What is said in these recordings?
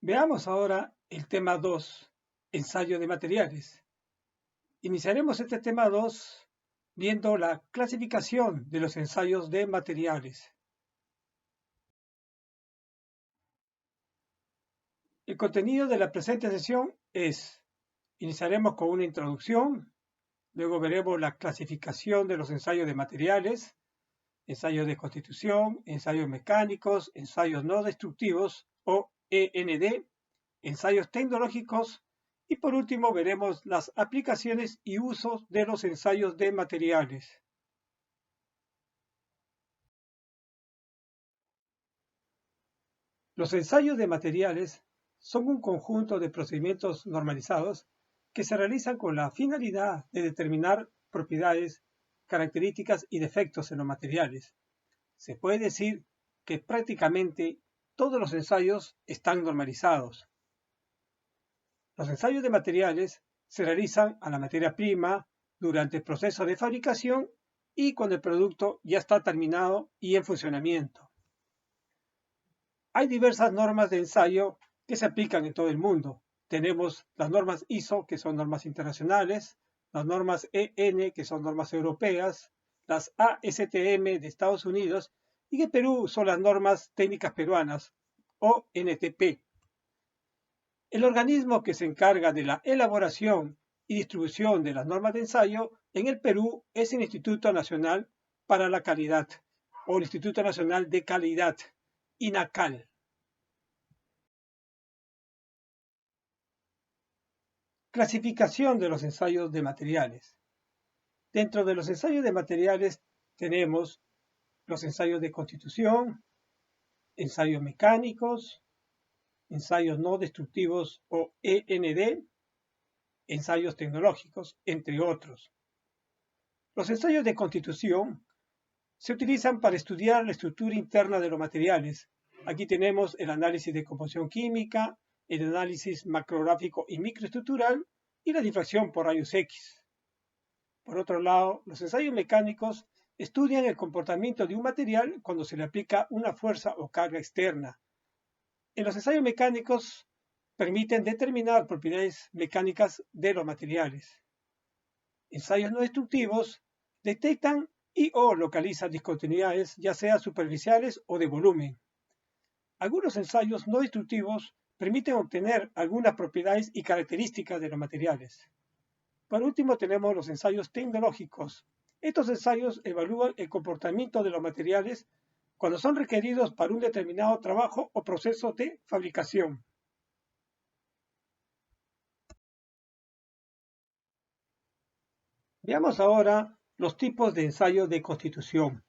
Veamos ahora el tema 2, ensayo de materiales. Iniciaremos este tema 2 viendo la clasificación de los ensayos de materiales. El contenido de la presente sesión es: iniciaremos con una introducción, luego veremos la clasificación de los ensayos de materiales, ensayos de constitución, ensayos mecánicos, ensayos no destructivos o END, ensayos tecnológicos y por último veremos las aplicaciones y usos de los ensayos de materiales. Los ensayos de materiales son un conjunto de procedimientos normalizados que se realizan con la finalidad de determinar propiedades, características y defectos en los materiales. Se puede decir que prácticamente todos los ensayos están normalizados. Los ensayos de materiales se realizan a la materia prima durante el proceso de fabricación y cuando el producto ya está terminado y en funcionamiento. Hay diversas normas de ensayo que se aplican en todo el mundo. Tenemos las normas ISO, que son normas internacionales, las normas EN, que son normas europeas, las ASTM de Estados Unidos, y en Perú son las normas técnicas peruanas, o NTP. El organismo que se encarga de la elaboración y distribución de las normas de ensayo en el Perú es el Instituto Nacional para la Calidad, o el Instituto Nacional de Calidad, INACAL. Clasificación de los ensayos de materiales. Dentro de los ensayos de materiales tenemos los ensayos de constitución, ensayos mecánicos, ensayos no destructivos o END, ensayos tecnológicos, entre otros. Los ensayos de constitución se utilizan para estudiar la estructura interna de los materiales. Aquí tenemos el análisis de composición química, el análisis macrográfico y microestructural y la difracción por rayos X. Por otro lado, los ensayos mecánicos estudian el comportamiento de un material cuando se le aplica una fuerza o carga externa. En los ensayos mecánicos permiten determinar propiedades mecánicas de los materiales. Ensayos no destructivos detectan y o localizan discontinuidades, ya sea superficiales o de volumen. Algunos ensayos no destructivos permiten obtener algunas propiedades y características de los materiales. Por último, tenemos los ensayos tecnológicos. Estos ensayos evalúan el comportamiento de los materiales cuando son requeridos para un determinado trabajo o proceso de fabricación. Veamos ahora los tipos de ensayo de constitución.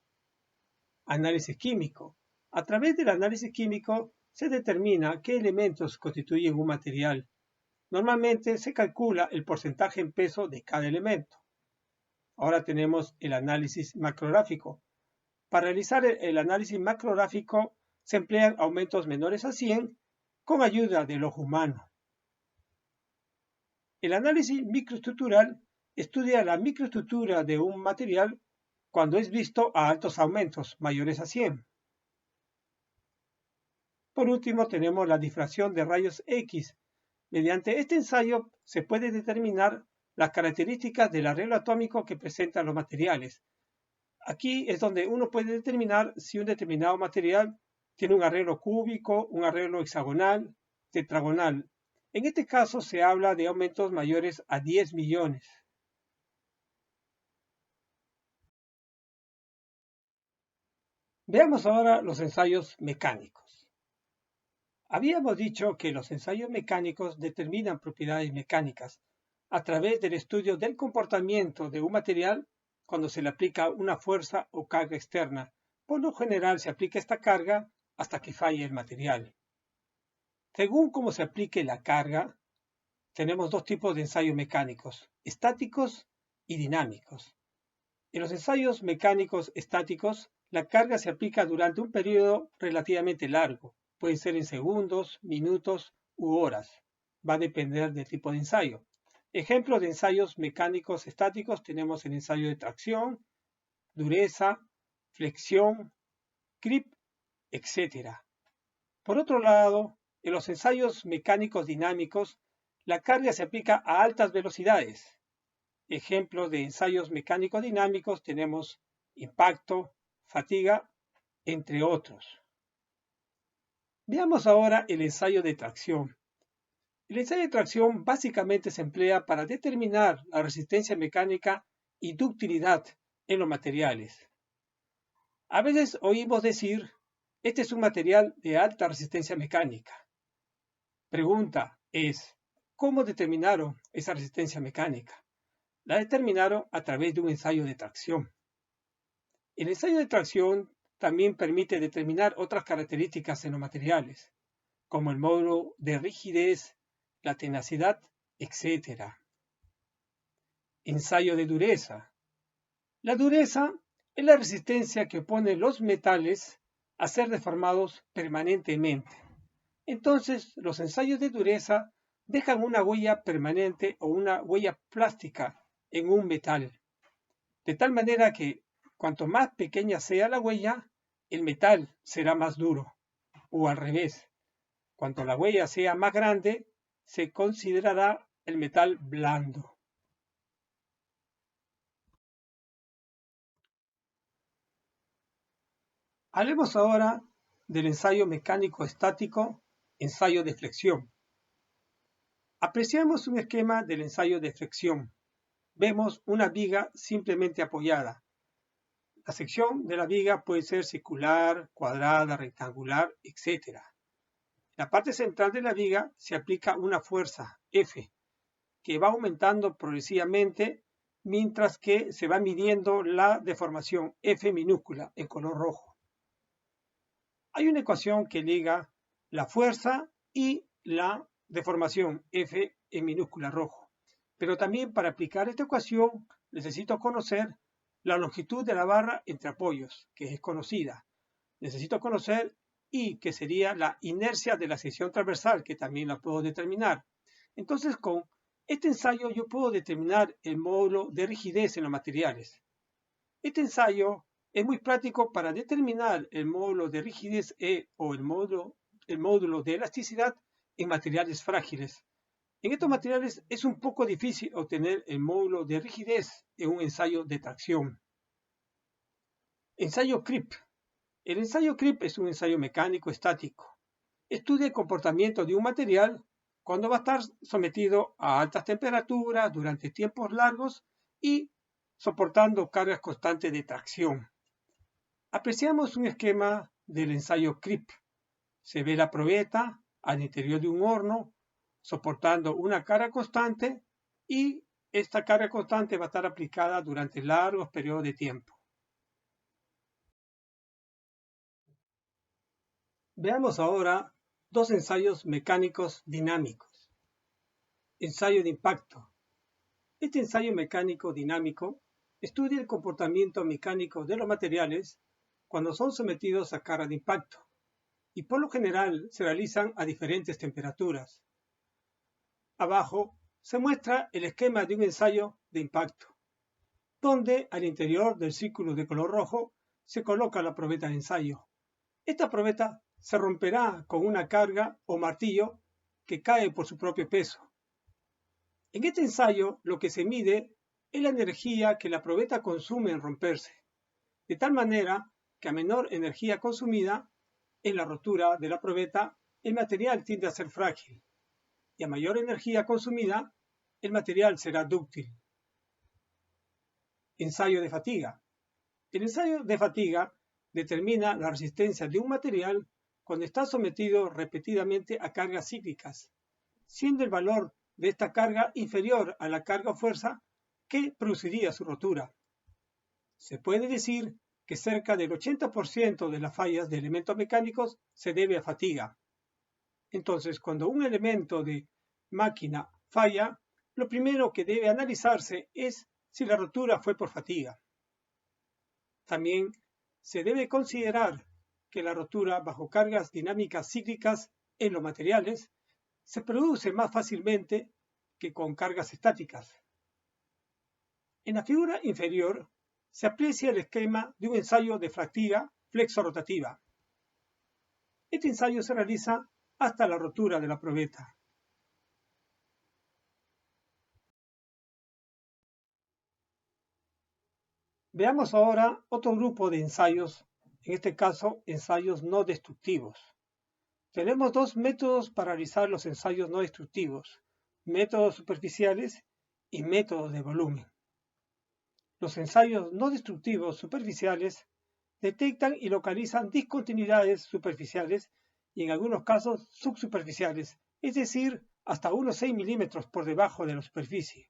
Análisis químico. A través del análisis químico se determina qué elementos constituyen un material. Normalmente se calcula el porcentaje en peso de cada elemento. Ahora tenemos el análisis macrográfico. Para realizar el análisis macrográfico se emplean aumentos menores a 100 con ayuda del ojo humano. El análisis microestructural estudia la microestructura de un material cuando es visto a altos aumentos, mayores a 100. Por último, tenemos la difracción de rayos X. Mediante este ensayo se puede determinar las características del arreglo atómico que presentan los materiales. Aquí es donde uno puede determinar si un determinado material tiene un arreglo cúbico, un arreglo hexagonal, tetragonal. En este caso se habla de aumentos mayores a 10 millones. Veamos ahora los ensayos mecánicos. Habíamos dicho que los ensayos mecánicos determinan propiedades mecánicas a través del estudio del comportamiento de un material cuando se le aplica una fuerza o carga externa. Por lo general se aplica esta carga hasta que falle el material. Según cómo se aplique la carga, tenemos dos tipos de ensayos mecánicos, estáticos y dinámicos. En los ensayos mecánicos estáticos, la carga se aplica durante un periodo relativamente largo. Puede ser en segundos, minutos u horas. Va a depender del tipo de ensayo. Ejemplos de ensayos mecánicos estáticos tenemos el ensayo de tracción, dureza, flexión, creep, etc. Por otro lado, En los ensayos mecánicos dinámicos, la carga se aplica a altas velocidades. Ejemplos de ensayos mecánicos dinámicos tenemos impacto, fatiga, entre otros. Veamos ahora el ensayo de tracción. El ensayo de tracción básicamente se emplea para determinar la resistencia mecánica y ductilidad en los materiales. A veces oímos decir, este es un material de alta resistencia mecánica. Pregunta es, ¿cómo determinaron esa resistencia mecánica? La determinaron a través de un ensayo de tracción. El ensayo de tracción también permite determinar otras características en los materiales, como el módulo de rigidez, la tenacidad, etc. Ensayo de dureza. La dureza es la resistencia que opone los metales a ser deformados permanentemente. Entonces, los ensayos de dureza dejan una huella permanente o una huella plástica en un metal, de tal manera que cuanto más pequeña sea la huella, el metal será más duro, o al revés. Cuanto la huella sea más grande, se considerará el metal blando. Hablemos ahora del ensayo mecánico estático, ensayo de flexión. Apreciamos un esquema del ensayo de flexión. Vemos una viga simplemente apoyada. La sección de la viga puede ser circular, cuadrada, rectangular, etc. En la parte central de la viga se aplica una fuerza, F, que va aumentando progresivamente mientras que se va midiendo la deformación, F minúscula, en color rojo. Hay una ecuación que liga la fuerza y la deformación, F en minúscula rojo. Pero también para aplicar esta ecuación necesito conocer la longitud de la barra entre apoyos, que es conocida. Necesito conocer I, que sería la inercia de la sección transversal, que también la puedo determinar. Entonces, con este ensayo yo puedo determinar el módulo de rigidez en los materiales. Este ensayo es muy práctico para determinar el módulo de rigidez E o el módulo de elasticidad en materiales frágiles. En estos materiales es un poco difícil obtener el módulo de rigidez en un ensayo de tracción. Ensayo CRIP. El ensayo CRIP es un ensayo mecánico estático. Estudia el comportamiento de un material cuando va a estar sometido a altas temperaturas durante tiempos largos y soportando cargas constantes de tracción. Apreciamos un esquema del ensayo CRIP. Se ve la probeta al interior de un horno soportando una carga constante y esta carga constante va a estar aplicada durante largos periodos de tiempo. Veamos ahora dos ensayos mecánicos dinámicos. Ensayo de impacto. Este ensayo mecánico dinámico estudia el comportamiento mecánico de los materiales cuando son sometidos a carga de impacto y por lo general se realizan a diferentes temperaturas. Abajo se muestra el esquema de un ensayo de impacto, donde al interior del círculo de color rojo se coloca la probeta de ensayo. Esta probeta se romperá con una carga o martillo que cae por su propio peso. En este ensayo lo que se mide es la energía que la probeta consume en romperse, de tal manera que a menor energía consumida en la rotura de la probeta, el material tiende a ser frágil, y a mayor energía consumida, el material será dúctil. Ensayo de fatiga. El ensayo de fatiga determina la resistencia de un material cuando está sometido repetidamente a cargas cíclicas, siendo el valor de esta carga inferior a la carga o fuerza que produciría su rotura. Se puede decir que cerca del 80% de las fallas de elementos mecánicos se debe a fatiga. Entonces, cuando un elemento de máquina falla, lo primero que debe analizarse es si la rotura fue por fatiga. También se debe considerar que la rotura bajo cargas dinámicas cíclicas en los materiales se produce más fácilmente que con cargas estáticas. En la figura inferior se aprecia el esquema de un ensayo de fatiga flexo-rotativa. Este ensayo se realiza hasta la rotura de la probeta. Veamos ahora otro grupo de ensayos, en este caso ensayos no destructivos. Tenemos dos métodos para realizar los ensayos no destructivos, métodos superficiales y métodos de volumen. Los ensayos no destructivos superficiales detectan y localizan discontinuidades superficiales y en algunos casos subsuperficiales, es decir, hasta unos 6 milímetros por debajo de la superficie.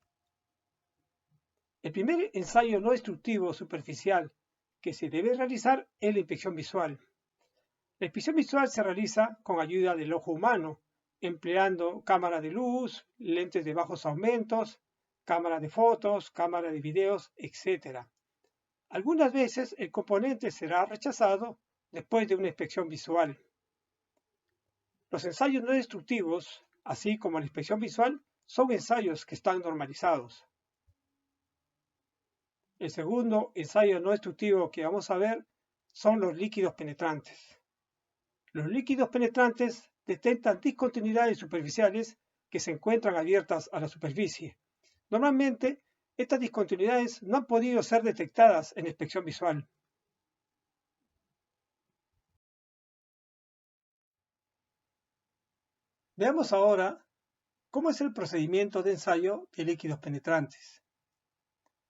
El primer ensayo no destructivo superficial que se debe realizar es la inspección visual. La inspección visual se realiza con ayuda del ojo humano, empleando cámara de luz, lentes de bajos aumentos, cámara de fotos, cámara de videos, etc. Algunas veces el componente será rechazado después de una inspección visual. Los ensayos no destructivos, así como la inspección visual, son ensayos que están normalizados. El segundo ensayo no destructivo que vamos a ver son los líquidos penetrantes. Los líquidos penetrantes detectan discontinuidades superficiales que se encuentran abiertas a la superficie. Normalmente, estas discontinuidades no han podido ser detectadas en inspección visual. Veamos ahora cómo es el procedimiento de ensayo de líquidos penetrantes.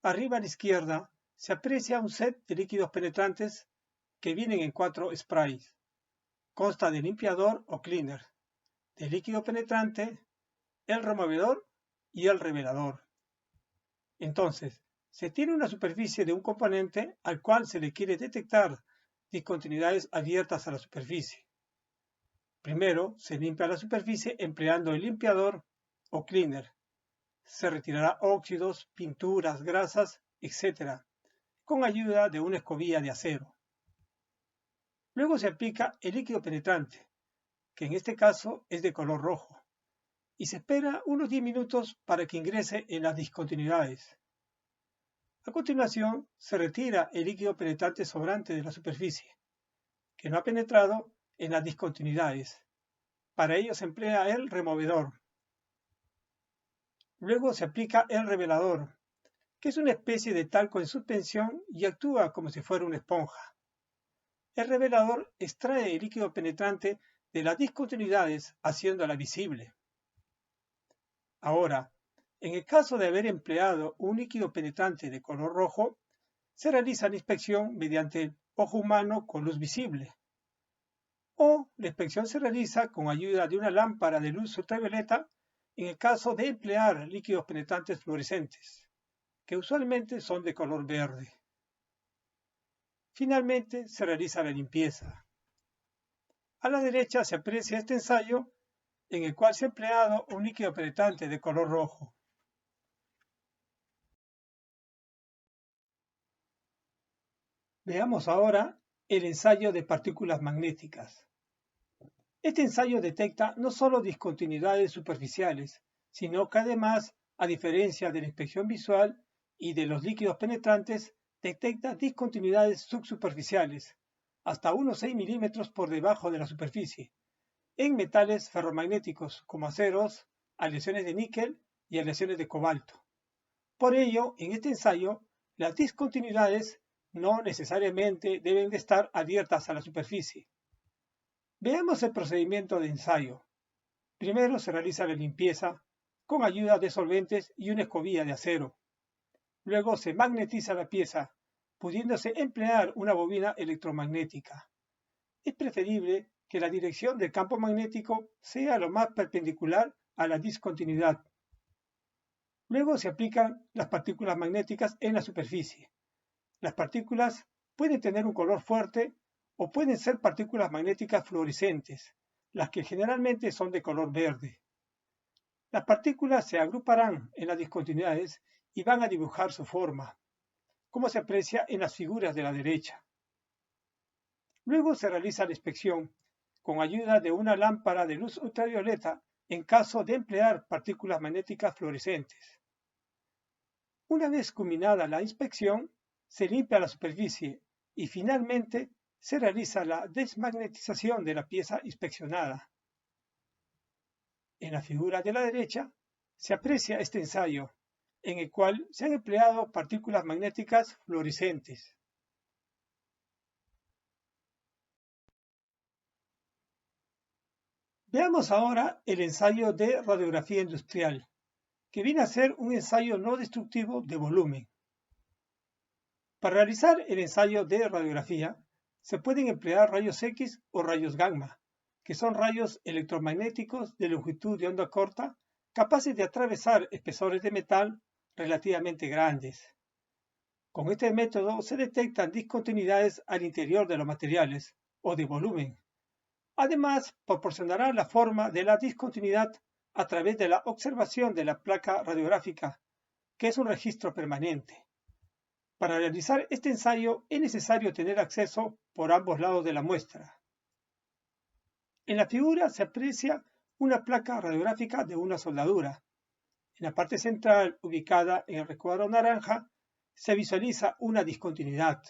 Arriba a la izquierda se aprecia un set de líquidos penetrantes que vienen en 4 sprays. Consta de limpiador o cleaner, de líquido penetrante, el removedor y el revelador. Entonces, se tiene una superficie de un componente al cual se le quiere detectar discontinuidades abiertas a la superficie. Primero, se limpia la superficie empleando el limpiador o cleaner. Se retirará óxidos, pinturas, grasas, etc., con ayuda de una escobilla de acero. Luego se aplica el líquido penetrante, que en este caso es de color rojo, y se espera unos 10 minutos para que ingrese en las discontinuidades. A continuación, se retira el líquido penetrante sobrante de la superficie, que no ha penetrado en las discontinuidades. Para ello se emplea el removedor. Luego se aplica el revelador, que es una especie de talco en suspensión y actúa como si fuera una esponja. El revelador extrae el líquido penetrante de las discontinuidades haciéndola visible. Ahora, en el caso de haber empleado un líquido penetrante de color rojo, se realiza la inspección mediante el ojo humano con luz visible. O la inspección se realiza con ayuda de una lámpara de luz ultravioleta en el caso de emplear líquidos penetrantes fluorescentes, que usualmente son de color verde. Finalmente se realiza la limpieza. A la derecha se aprecia este ensayo en el cual se ha empleado un líquido penetrante de color rojo. Veamos ahora el ensayo de partículas magnéticas. Este ensayo detecta no solo discontinuidades superficiales, sino que además, a diferencia de la inspección visual y de los líquidos penetrantes, detecta discontinuidades subsuperficiales, hasta unos 6 milímetros por debajo de la superficie, en metales ferromagnéticos como aceros, aleaciones de níquel y aleaciones de cobalto. Por ello, en este ensayo, las discontinuidades no necesariamente deben de estar abiertas a la superficie. Veamos el procedimiento de ensayo. Primero se realiza la limpieza con ayuda de solventes y una escobilla de acero. Luego se magnetiza la pieza, pudiéndose emplear una bobina electromagnética. Es preferible que la dirección del campo magnético sea lo más perpendicular a la discontinuidad. Luego se aplican las partículas magnéticas en la superficie. Las partículas pueden tener un color fuerte o pueden ser partículas magnéticas fluorescentes, las que generalmente son de color verde. Las partículas se agruparán en las discontinuidades y van a dibujar su forma, como se aprecia en las figuras de la derecha. Luego se realiza la inspección con ayuda de una lámpara de luz ultravioleta en caso de emplear partículas magnéticas fluorescentes. Una vez culminada la inspección, se limpia la superficie y finalmente se realiza la desmagnetización de la pieza inspeccionada. En la figura de la derecha se aprecia este ensayo, en el cual se han empleado partículas magnéticas fluorescentes. Veamos ahora el ensayo de radiografía industrial, que viene a ser un ensayo no destructivo de volumen. Para realizar el ensayo de radiografía, se pueden emplear rayos X o rayos gamma, que son rayos electromagnéticos de longitud de onda corta capaces de atravesar espesores de metal relativamente grandes. Con este método se detectan discontinuidades al interior de los materiales o de volumen. Además, proporcionará la forma de la discontinuidad a través de la observación de la placa radiográfica, que es un registro permanente. Para realizar este ensayo es necesario tener acceso por ambos lados de la muestra. En la figura se aprecia una placa radiográfica de una soldadura. En la parte central, ubicada en el recuadro naranja, se visualiza una discontinuidad,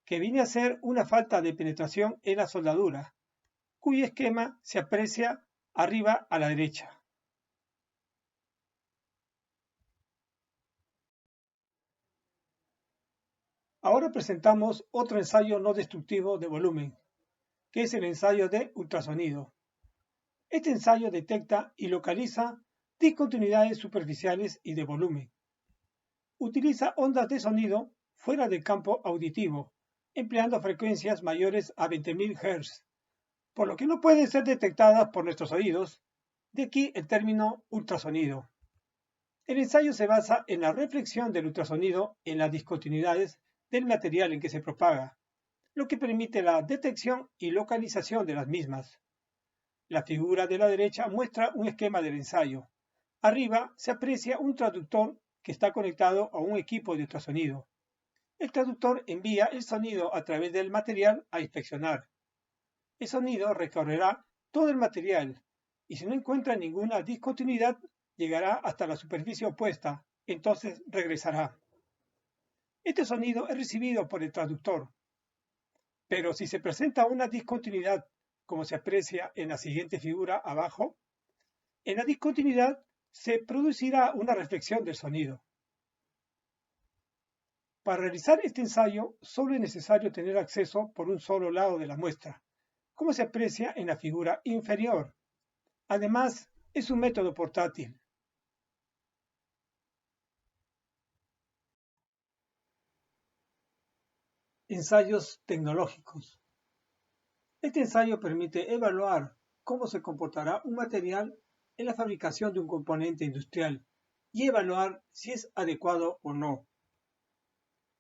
que viene a ser una falta de penetración en la soldadura, cuyo esquema se aprecia arriba a la derecha. Ahora presentamos otro ensayo no destructivo de volumen, que es el ensayo de ultrasonido. Este ensayo detecta y localiza discontinuidades superficiales y de volumen. Utiliza ondas de sonido fuera del campo auditivo, empleando frecuencias mayores a 20.000 Hz, por lo que no pueden ser detectadas por nuestros oídos, de aquí el término ultrasonido. El ensayo se basa en la reflexión del ultrasonido en las discontinuidades del material en que se propaga, lo que permite la detección y localización de las mismas. La figura de la derecha muestra un esquema del ensayo. Arriba se aprecia un traductor que está conectado a un equipo de ultrasonido. El traductor envía el sonido a través del material a inspeccionar. El sonido recorrerá todo el material y si no encuentra ninguna discontinuidad, llegará hasta la superficie opuesta, entonces regresará. Este sonido es recibido por el traductor, pero si se presenta una discontinuidad, como se aprecia en la siguiente figura abajo, en la discontinuidad se producirá una reflexión del sonido. Para realizar este ensayo, solo es necesario tener acceso por un solo lado de la muestra, como se aprecia en la figura inferior. Además, es un método portátil. Ensayos tecnológicos. Este ensayo permite evaluar cómo se comportará un material en la fabricación de un componente industrial y evaluar si es adecuado o no.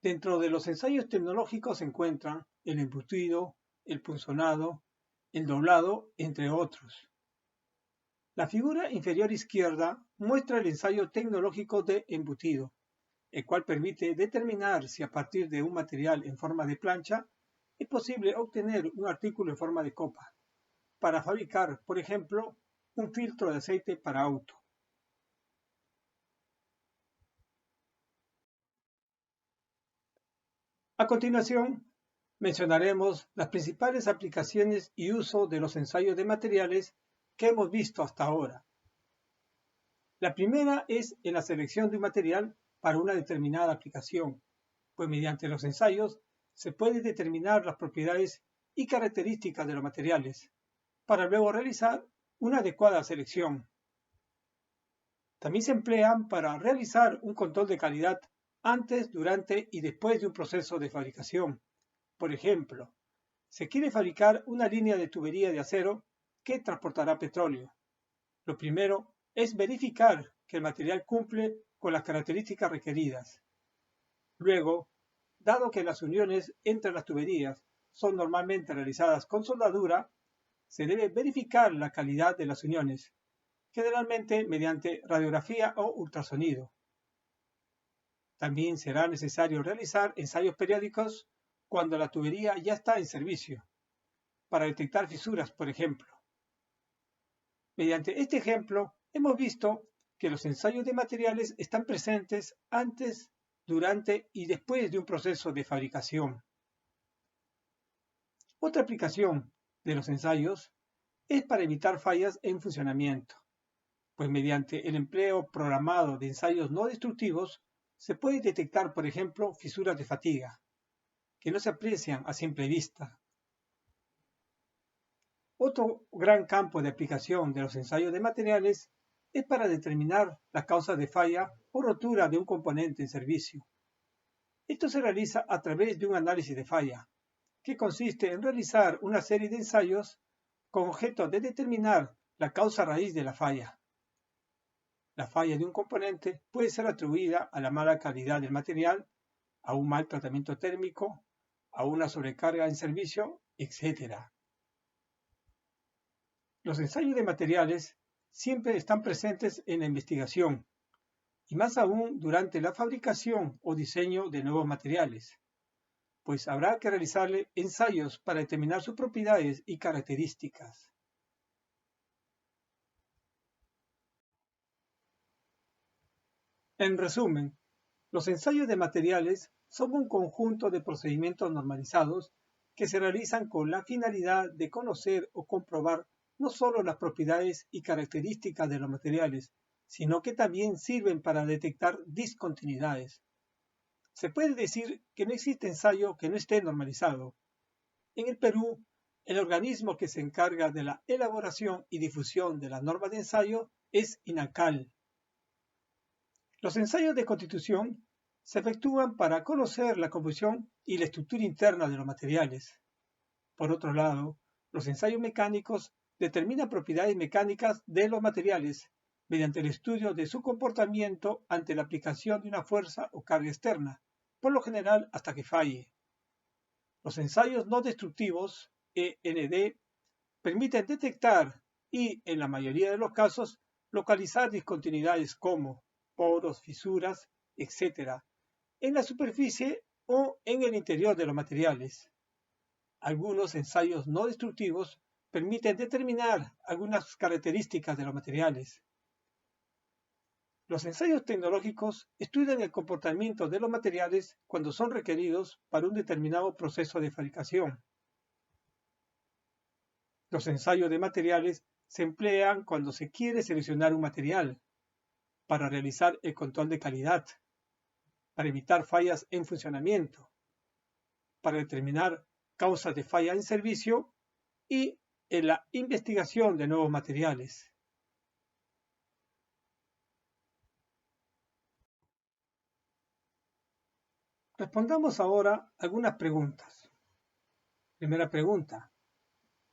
Dentro de los ensayos tecnológicos se encuentran el embutido, el punzonado, el doblado, entre otros. La figura inferior izquierda muestra el ensayo tecnológico de embutido, el cual permite determinar si a partir de un material en forma de plancha es posible obtener un artículo en forma de copa, para fabricar, por ejemplo, un filtro de aceite para auto. A continuación, mencionaremos las principales aplicaciones y uso de los ensayos de materiales que hemos visto hasta ahora. La primera es en la selección de un material para una determinada aplicación, pues mediante los ensayos se puede determinar las propiedades y características de los materiales, para luego realizar una adecuada selección. También se emplean para realizar un control de calidad antes, durante y después de un proceso de fabricación. Por ejemplo, se quiere fabricar una línea de tubería de acero que transportará petróleo. Lo primero es verificar que el material cumple con las características requeridas. Luego, dado que las uniones entre las tuberías son normalmente realizadas con soldadura, se debe verificar la calidad de las uniones, generalmente mediante radiografía o ultrasonido. También será necesario realizar ensayos periódicos cuando la tubería ya está en servicio, para detectar fisuras, por ejemplo. Mediante este ejemplo, hemos visto que los ensayos de materiales están presentes antes, durante y después de un proceso de fabricación. Otra aplicación de los ensayos es para evitar fallas en funcionamiento. pues mediante el empleo programado de ensayos no destructivos se puede detectar, por ejemplo, fisuras de fatiga, que no se aprecian a simple vista. Otro gran campo de aplicación de los ensayos de materiales es para determinar las causas de falla o rotura de un componente en servicio. Esto se realiza a través de un análisis de falla, que consiste en realizar una serie de ensayos con objeto de determinar la causa raíz de la falla. La falla de un componente puede ser atribuida a la mala calidad del material, a un mal tratamiento térmico, a una sobrecarga en servicio, etc. Los ensayos de materiales siempre están presentes en la investigación, y más aún durante la fabricación o diseño de nuevos materiales, pues habrá que realizarle ensayos para determinar sus propiedades y características. En resumen, los ensayos de materiales son un conjunto de procedimientos normalizados que se realizan con la finalidad de conocer o comprobar no solo las propiedades y características de los materiales, sino que también sirven para detectar discontinuidades. Se puede decir que no existe ensayo que no esté normalizado. En el Perú, el organismo que se encarga de la elaboración y difusión de las normas de ensayo es INACAL. Los ensayos de constitución se efectúan para conocer la composición y la estructura interna de los materiales. Por otro lado, los ensayos mecánicos determinan propiedades mecánicas de los materiales mediante el estudio de su comportamiento ante la aplicación de una fuerza o carga externa, por lo general hasta que falle. Los ensayos no destructivos, END, permiten detectar y, en la mayoría de los casos, localizar discontinuidades como poros, fisuras, etc., en la superficie o en el interior de los materiales. Algunos ensayos no destructivos permiten determinar algunas características de los materiales. Los ensayos tecnológicos estudian el comportamiento de los materiales cuando son requeridos para un determinado proceso de fabricación. Los ensayos de materiales se emplean cuando se quiere seleccionar un material, para realizar el control de calidad, para evitar fallas en funcionamiento, para determinar causas de falla en servicio y en la investigación de nuevos materiales. Respondamos ahora algunas preguntas. Primera pregunta.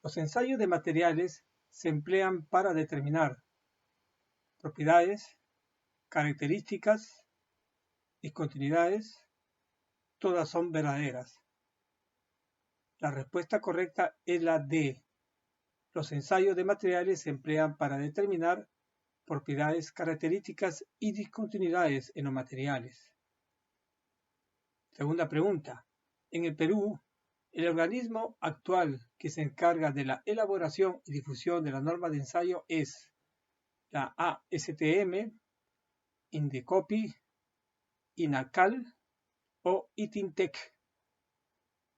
Los ensayos de materiales se emplean para determinar propiedades, características, discontinuidades. Todas son verdaderas. La respuesta correcta es la D. Los ensayos de materiales se emplean para determinar propiedades, características y discontinuidades en los materiales. Segunda pregunta. En el Perú, el organismo actual que se encarga de la elaboración y difusión de las normas de ensayo es la ASTM, Indecopi, INACAL o ITINTEC.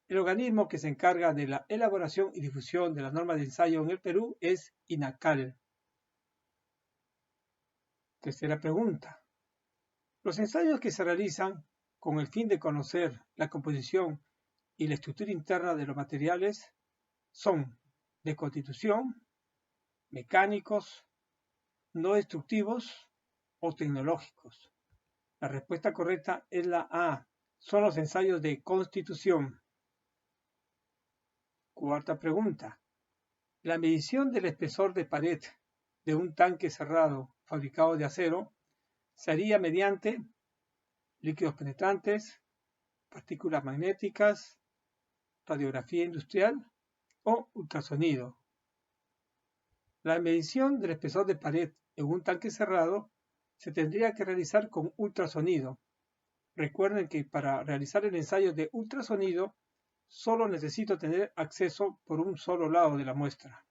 El organismo que se encarga de la elaboración y difusión de las normas de ensayo en el Perú es INACAL. Tercera pregunta. Los ensayos que se realizan con el fin de conocer la composición y la estructura interna de los materiales son de constitución, mecánicos, no destructivos o tecnológicos. La respuesta correcta es la A. Son los ensayos de constitución. Cuarta pregunta. La medición del espesor de pared de un tanque cerrado fabricado de acero se haría mediante líquidos penetrantes, partículas magnéticas, radiografía industrial o ultrasonido. La medición del espesor de pared en un tanque cerrado se tendría que realizar con ultrasonido. Recuerden que para realizar el ensayo de ultrasonido solo necesito tener acceso por un solo lado de la muestra.